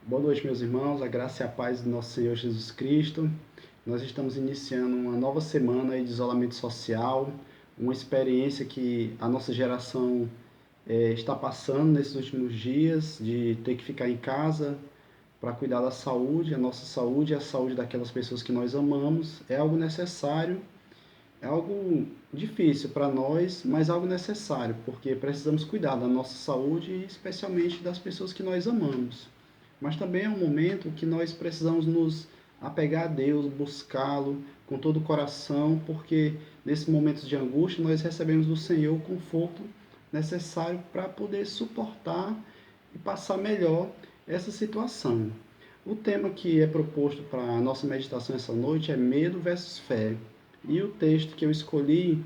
Boa noite, meus irmãos, a graça e a paz do nosso Senhor Jesus Cristo. Nós estamos iniciando uma nova semana de isolamento social, uma experiência que a nossa geração está passando nesses últimos dias, de ter que ficar em casa para cuidar da saúde, a nossa saúde e a saúde daquelas pessoas que nós amamos. É algo necessário, é algo difícil para nós, mas algo necessário, porque precisamos cuidar da nossa saúde e especialmente das pessoas que nós amamos. Mas também é um momento que nós precisamos nos apegar a Deus, buscá-lo com todo o coração, porque nesses momentos de angústia nós recebemos do Senhor o conforto necessário para poder suportar e passar melhor essa situação. O tema que é proposto para a nossa meditação essa noite é medo versus fé. E o texto que eu escolhi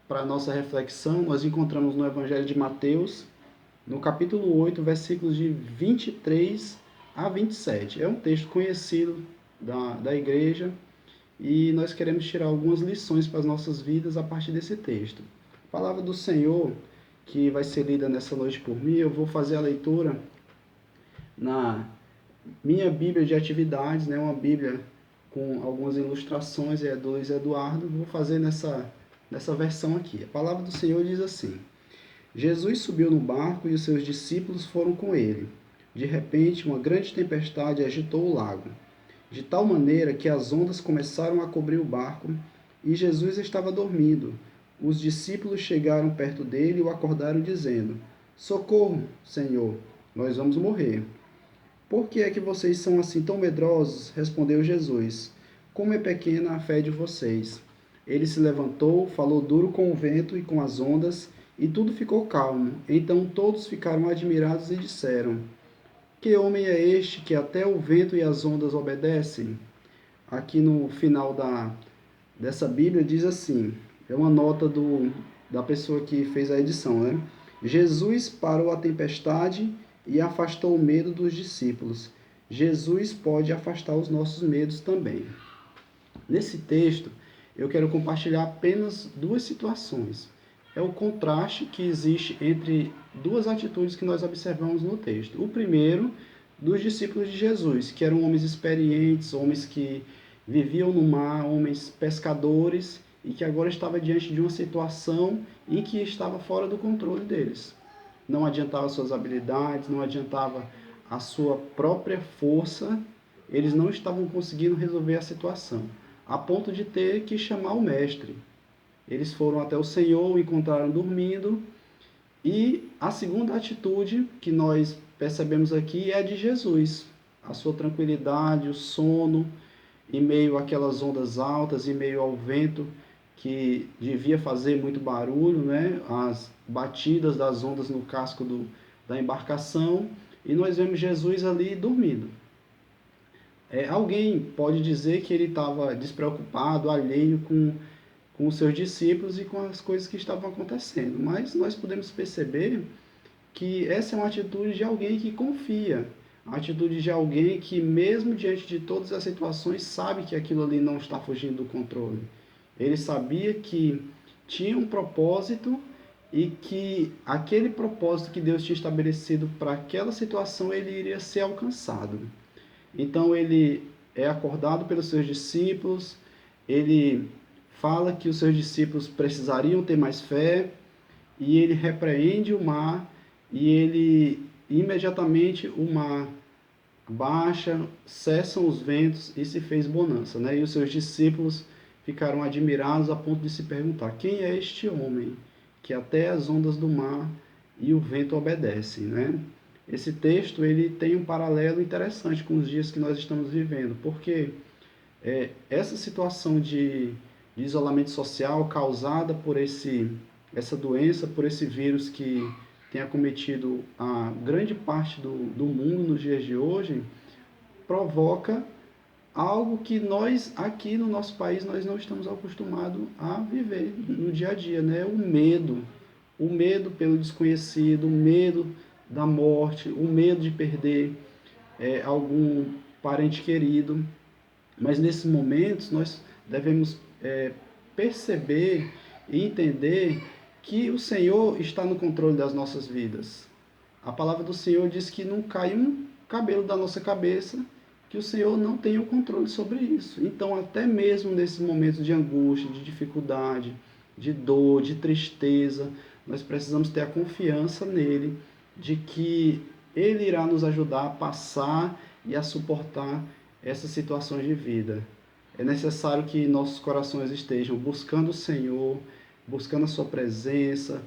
para a nossa reflexão nós encontramos no Evangelho de Mateus, no capítulo 8, versículos de 23 a 27. É um texto conhecido da igreja e nós queremos tirar algumas lições para as nossas vidas a partir desse texto. A palavra do Senhor, que vai ser lida nessa noite por mim, eu vou fazer a leitura na minha Bíblia de atividades, né, uma Bíblia com algumas ilustrações, é do Luiz Eduardo, vou fazer nessa versão aqui. A palavra do Senhor diz assim: Jesus subiu no barco e os seus discípulos foram com ele. De repente, uma grande tempestade agitou o lago, de tal maneira que as ondas começaram a cobrir o barco e Jesus estava dormindo. Os discípulos chegaram perto dele e o acordaram, dizendo: Socorro, Senhor, nós vamos morrer. Por que é que vocês são assim tão medrosos? Respondeu Jesus. Como é pequena a fé de vocês. Ele se levantou, falou duro com o vento e com as ondas, e tudo ficou calmo. Então todos ficaram admirados e disseram: Que homem é este que até o vento e as ondas obedecem? Aqui no final dessa Bíblia diz assim, é uma nota da pessoa que fez a edição, né? Jesus parou a tempestade e afastou o medo dos discípulos. Jesus pode afastar os nossos medos também. Nesse texto, eu quero compartilhar apenas duas situações. É o contraste que existe entre duas atitudes que nós observamos no texto. O primeiro, dos discípulos de Jesus, que eram homens experientes, homens que viviam no mar, homens pescadores, e que agora estava diante de uma situação em que estava fora do controle deles. Não adiantava suas habilidades, não adiantava a sua própria força, eles não estavam conseguindo resolver a situação, a ponto de ter que chamar o mestre. Eles foram até o Senhor, o encontraram dormindo, e a segunda atitude que nós percebemos aqui é a de Jesus. A sua tranquilidade, o sono, em meio àquelas ondas altas, em meio ao vento que devia fazer muito barulho, né? As batidas das ondas no casco da embarcação, e nós vemos Jesus ali dormindo. Alguém pode dizer que ele estava despreocupado, alheio com os seus discípulos e com as coisas que estavam acontecendo, mas nós podemos perceber que essa é uma atitude de alguém que confia, a atitude de alguém que, mesmo diante de todas as situações, sabe que aquilo ali não está fugindo do controle. Ele sabia que tinha um propósito e que aquele propósito que Deus tinha estabelecido para aquela situação, ele iria ser alcançado. Então ele é acordado pelos seus discípulos, ele fala que os seus discípulos precisariam ter mais fé, e ele repreende o mar, e ele imediatamente o mar baixa, cessam os ventos e se fez bonança, né? E os seus discípulos ficaram admirados a ponto de se perguntar: quem é este homem que até as ondas do mar e o vento obedecem, né? Esse texto ele tem um paralelo interessante com os dias que nós estamos vivendo, porque essa situação de isolamento social causada por essa doença, por esse vírus que tem acometido a grande parte do mundo nos dias de hoje, provoca algo que nós aqui no nosso país nós não estamos acostumados a viver no dia a dia, né? O medo pelo desconhecido, o medo da morte, o medo de perder algum parente querido. Mas nesses momentos nós devemos perceber e entender que o Senhor está no controle das nossas vidas. A palavra do Senhor diz que não cai um cabelo da nossa cabeça, que o Senhor não tem o controle sobre isso. Então, até mesmo nesses momentos de angústia, de dificuldade, de dor, de tristeza, nós precisamos ter a confiança nele, de que ele irá nos ajudar a passar e a suportar essas situações de vida. É necessário que nossos corações estejam buscando o Senhor, buscando a sua presença,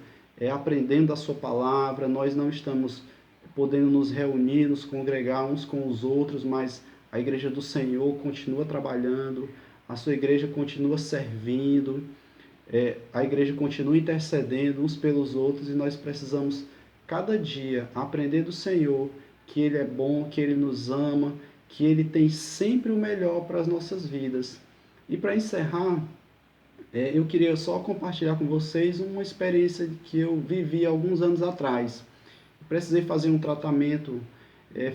aprendendo a sua palavra. Nós não estamos podendo nos reunir, nos congregar uns com os outros, mas a igreja do Senhor continua trabalhando, a sua igreja continua servindo, a igreja continua intercedendo uns pelos outros, e nós precisamos cada dia aprender do Senhor que Ele é bom, que Ele nos ama, que Ele tem sempre o melhor para as nossas vidas. E para encerrar, eu queria só compartilhar com vocês uma experiência que eu vivi alguns anos atrás. Precisei fazer um tratamento,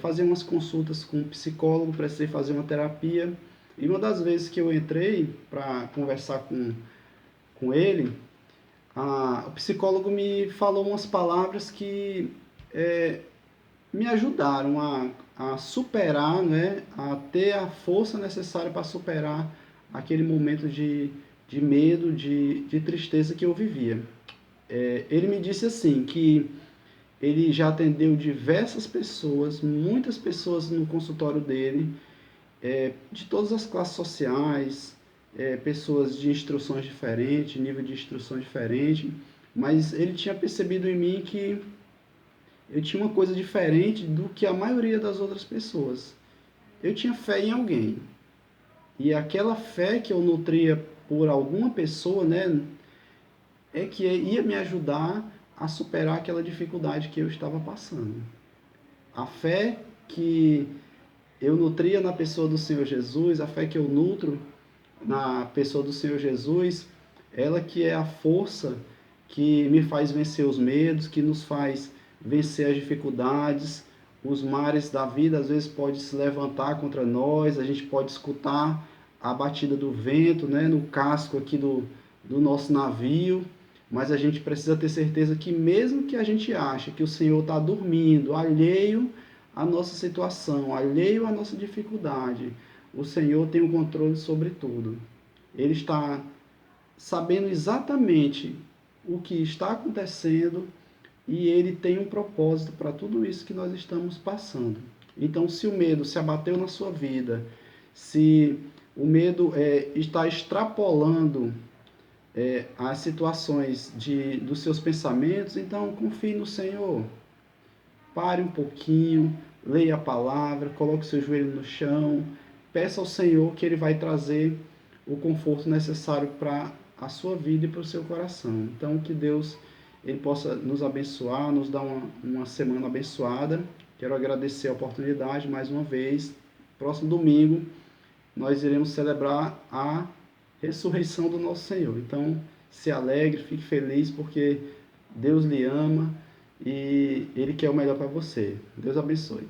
fazer umas consultas com um psicólogo, precisei fazer uma terapia. E uma das vezes que eu entrei para conversar com ele, o psicólogo me falou umas palavras que me ajudaram a superar, né, a ter a força necessária para superar aquele momento de medo, de tristeza que eu vivia. Ele me disse assim, que ele já atendeu diversas pessoas, muitas pessoas no consultório dele, de todas as classes sociais, pessoas de instruções diferentes, nível de instrução diferente, mas ele tinha percebido em mim que eu tinha uma coisa diferente do que a maioria das outras pessoas. Eu tinha fé em alguém. E aquela fé que eu nutria por alguma pessoa, né, que ia me ajudar a superar aquela dificuldade que eu estava passando. A fé que eu nutria na pessoa do Senhor Jesus, a fé que eu nutro na pessoa do Senhor Jesus, ela que é a força que me faz vencer os medos, que nos faz vencer as dificuldades. Os mares da vida às vezes podem se levantar contra nós, a gente pode escutar a batida do vento, né, no casco aqui do nosso navio, mas a gente precisa ter certeza que mesmo que a gente ache que o Senhor está dormindo, alheio à nossa situação, alheio à nossa dificuldade, o Senhor tem o controle sobre tudo. Ele está sabendo exatamente o que está acontecendo e Ele tem um propósito para tudo isso que nós estamos passando. Então, se o medo se abateu na sua vida, se o medo está extrapolando as situações dos seus pensamentos, então confie no Senhor. Pare um pouquinho, leia a palavra, coloque seu joelho no chão, peça ao Senhor que Ele vai trazer o conforto necessário para a sua vida e para o seu coração. Então, que Deus Ele possa nos abençoar, nos dar uma semana abençoada. Quero agradecer a oportunidade mais uma vez. Próximo domingo, nós iremos celebrar a ressurreição do nosso Senhor. Então, se alegre, fique feliz, porque Deus lhe ama e Ele quer o melhor para você. Deus abençoe.